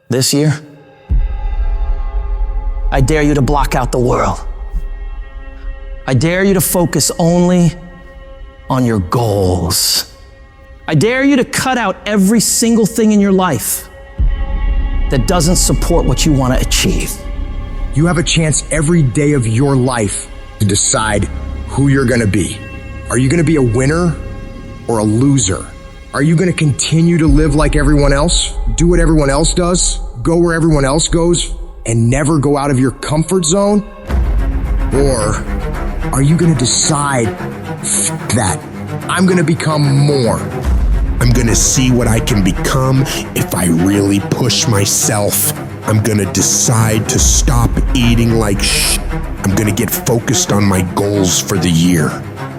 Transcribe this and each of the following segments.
This year, I dare you to block out the world. I dare you to focus only on your goals. I dare you to cut out every single thing in your life that doesn't support what you want to achieve. You have a chance every day of your life to decide who you're gonna be. Are you gonna be a winner or a loser? Are you gonna continue to live like everyone else, do what everyone else does, go where everyone else goes, and never go out of your comfort zone? Or are you gonna decide, that I'm gonna become more? I'm gonna see what I can become if I really push myself. I'm gonna decide to stop eating like I'm gonna get focused on my goals for the year.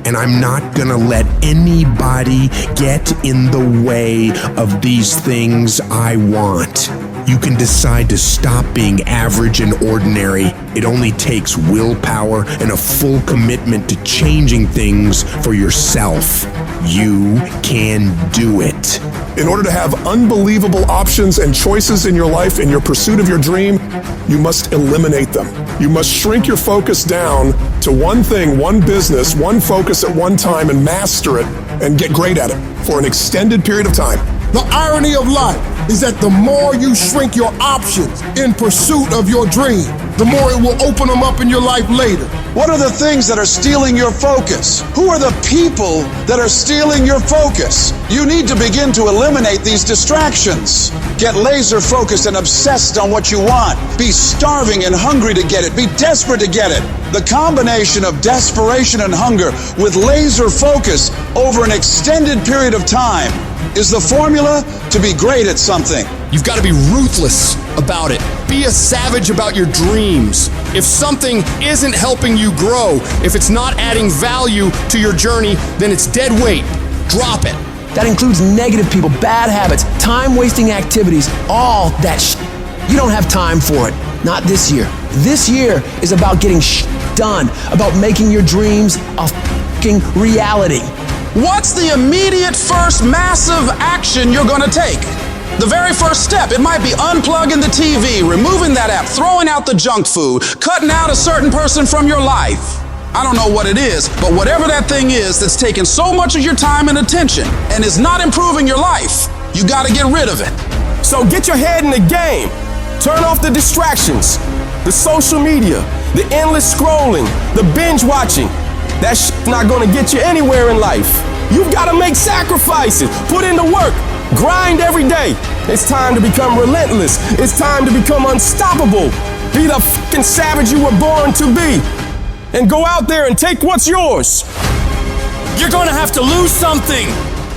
And I'm not gonna let anybody get in the way of these things I want. You can decide to stop being average and ordinary. It only takes willpower and a full commitment to changing things for yourself. You can do it. In order to have unbelievable options and choices in your life, in your pursuit of your dream, you must eliminate them. You must shrink your focus down to one thing, one business, one focus at one time, and master it and get great at it for an extended period of time. The irony of life is that the more you shrink your options in pursuit of your dream, the more it will open them up in your life later. What are the things that are stealing your focus? Who are the people that are stealing your focus? You need to begin to eliminate these distractions. Get laser focused and obsessed on what you want. Be starving and hungry to get it. Be desperate to get it. The combination of desperation and hunger with laser focus over an extended period of time is the formula to be great at something. You've got to be ruthless about it. Be a savage about your dreams. If something isn't helping you grow, if it's not adding value to your journey, then it's dead weight. Drop it. That includes negative people, bad habits, time-wasting activities, all that You don't have time for it. Not this year. This year is about getting done, about making your dreams a f***ing reality. What's the immediate first massive action you're gonna take? The very first step, it might be unplugging the TV, removing that app, throwing out the junk food, cutting out a certain person from your life. I don't know what it is, but whatever that thing is that's taking so much of your time and attention and is not improving your life, you gotta get rid of it. So get your head in the game. Turn off the distractions, the social media, the endless scrolling, the binge watching. That shit's not gonna get you anywhere in life. You've gotta make sacrifices, put in the work, grind every day. It's time to become relentless. It's time to become unstoppable. Be the fucking savage you were born to be. And go out there and take what's yours. You're gonna have to lose something.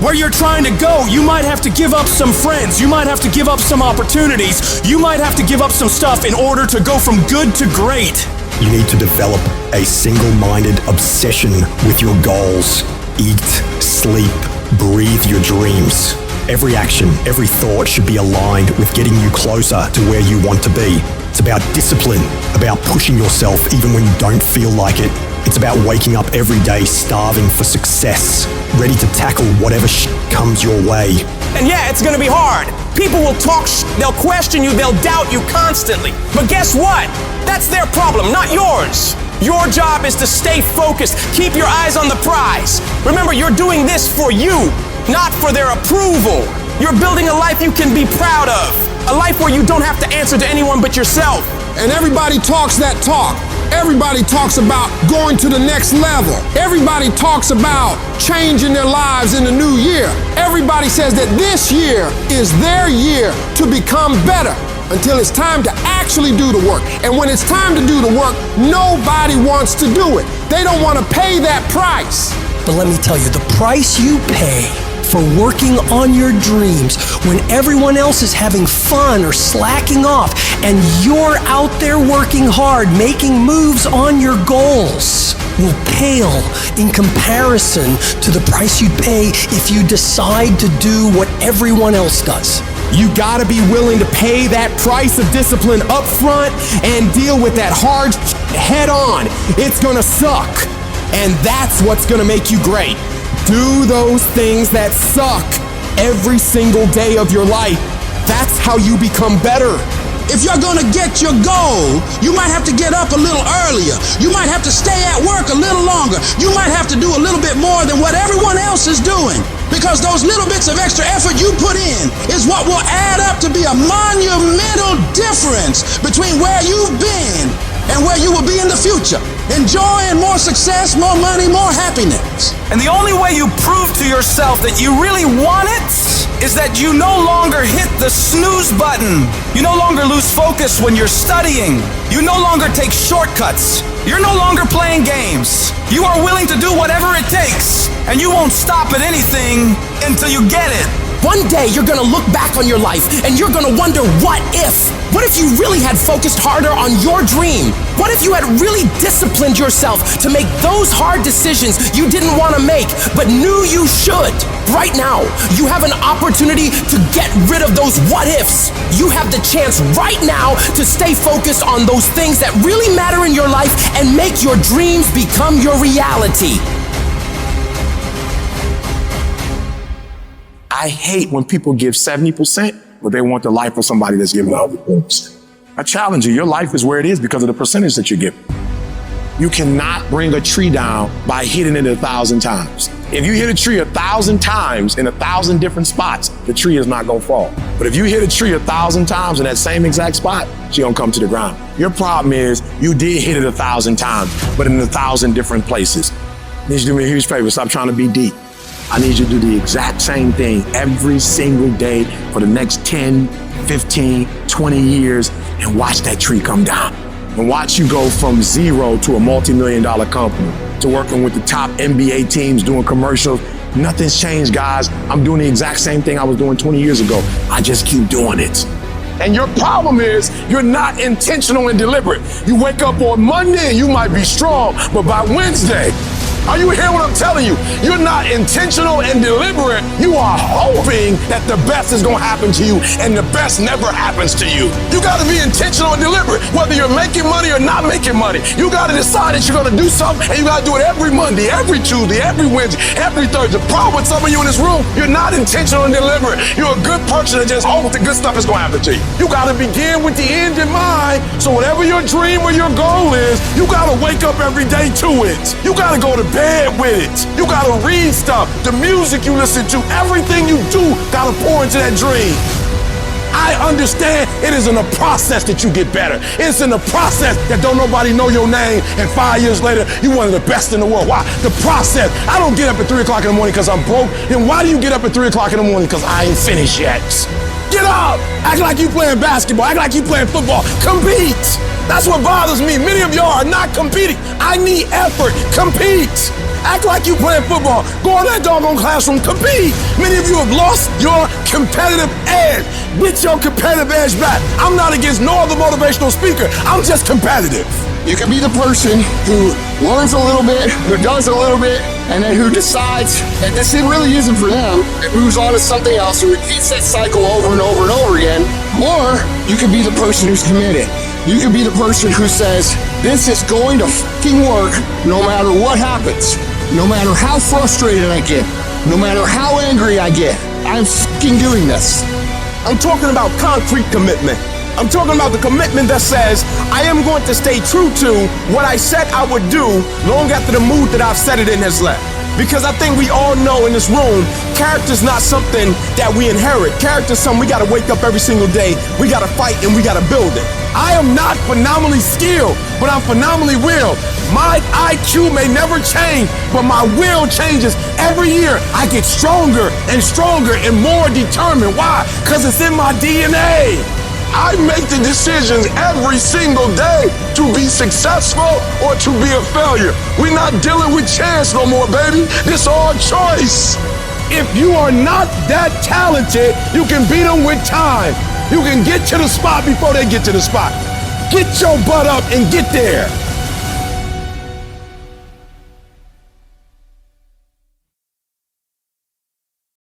Where you're trying to go, you might have to give up some friends. You might have to give up some opportunities. You might have to give up some stuff in order to go from good to great. You need to develop a single-minded obsession with your goals. Eat, sleep, breathe your dreams. Every action, every thought should be aligned with getting you closer to where you want to be. It's about discipline, about pushing yourself even when you don't feel like it. It's about waking up every day starving for success, ready to tackle whatever comes your way. And yeah, it's gonna be hard. People will talk they'll question you, they'll doubt you constantly. But guess what? That's their problem, not yours. Your job is to stay focused, keep your eyes on the prize. Remember, you're doing this for you, not for their approval. You're building a life you can be proud of, a life where you don't have to answer to anyone but yourself. And everybody talks that talk. Everybody talks about going to the next level. Everybody talks about changing their lives in the new year. Everybody says that this year is their year to become better until it's time to actually do the work. And when it's time to do the work, nobody wants to do it. They don't want to pay that price. But let me tell you, the price you pay for working on your dreams when everyone else is having fun or slacking off and you're out there working hard, making moves on your goals, will pale in comparison to the price you'd pay if you decide to do what everyone else does. You gotta be willing to pay that price of discipline up front and deal with that hard head on. It's gonna suck. And that's what's gonna make you great. Do those things that suck every single day of your life. That's how you become better. If you're gonna get your goal, you might have to get up a little earlier. You might have to stay at work a little longer. You might have to do a little bit more than what everyone else is doing. Because those little bits of extra effort you put in is what will add up to be a monumental difference between where you've been and where you will be in the future. Enjoying more success, more money, more happiness. And the only way you prove to yourself that you really want it is that you no longer hit the snooze button. You no longer lose focus when you're studying. You no longer take shortcuts. You're no longer playing games. You are willing to do whatever it takes, and you won't stop at anything until you get it. One day you're gonna look back on your life and you're gonna wonder, what if? What if you really had focused harder on your dream? What if you had really disciplined yourself to make those hard decisions you didn't want to make but knew you should? Right now, you have an opportunity to get rid of those what ifs. You have the chance right now to stay focused on those things that really matter in your life and make your dreams become your reality. I hate when people give 70%, but they want the life of somebody that's giving 100%. I challenge you, your life is where it is because of the percentage that you're giving. You cannot bring a tree down by hitting it 1,000 times. If you hit a tree 1,000 times in 1,000 different spots, the tree is not gonna fall. But if you hit a tree 1,000 times in that same exact spot, she gonna come to the ground. Your problem is you did hit it 1,000 times, but in 1,000 different places. I need you to do me a huge favor, stop trying to be deep. I need you to do the exact same thing every single day for the next 10, 15, 20 years and watch that tree come down. And watch you go from zero to a multi-million-dollar company, to working with the top NBA teams, doing commercials. Nothing's changed, guys. I'm doing the exact same thing I was doing 20 years ago. I just keep doing it. And your problem is you're not intentional and deliberate. You wake up on Monday and you might be strong, but by Wednesday, are you hearing what I'm telling you? You're not intentional and deliberate. You are hoping that the best is gonna happen to you, and the best never happens to you. You gotta be intentional and deliberate, whether you're making money or not making money. You gotta decide that you're gonna do something, and you gotta do it every Monday, every Tuesday, every Wednesday, every Thursday. The problem with some of you in this room, you're not intentional and deliberate. You're a good person that just hopes the good stuff is gonna happen to you. You gotta begin with the end in mind, so whatever your dream or your goal is, you gotta wake up every day to it. You gotta go to bed with it. You gotta read stuff, the music you listen to, everything you do gotta pour into that dream. I understand it is in the process that you get better. It's in the process that don't nobody know your name, and 5 years later, you one of the best in the world. Why? The process. I don't get up at 3 o'clock in the morning because I'm broke. Then why do you get up at 3 o'clock in the morning? Because I ain't finished yet. Get up! Act like you playing basketball. Act like you playing football. Compete! That's what bothers me. Many of y'all are not competing. I need effort. Compete! Act like you playing football. Go in that doggone classroom. Compete! Many of you have lost your competitive edge. Get your competitive edge back. I'm not against no other motivational speaker. I'm just competitive. You can be the person who learns a little bit, who does a little bit, and then who decides that this really isn't for them, and moves on to something else, who repeats that cycle over and over and over again. Or you can be the person who's committed. You can be the person who says, this is going to fucking work no matter what happens. No matter how frustrated I get. No matter how angry I get. I'm fucking doing this. I'm talking about concrete commitment. I'm talking about the commitment that says, I am going to stay true to what I said I would do long after the mood that I've set it in has left. Because I think we all know in this room, character's not something that we inherit. Character's something we gotta wake up every single day, we gotta fight, and we gotta build it. I am not phenomenally skilled, but I'm phenomenally willed. My IQ may never change, but my will changes every year. I get stronger and stronger and more determined. Why? Because it's in my DNA. I make the decisions every single day to be successful or to be a failure. We're not dealing with chance no more, baby. This all choice. If you are not that talented, you can beat them with time. You can get to the spot before they get to the spot. Get your butt up and get there.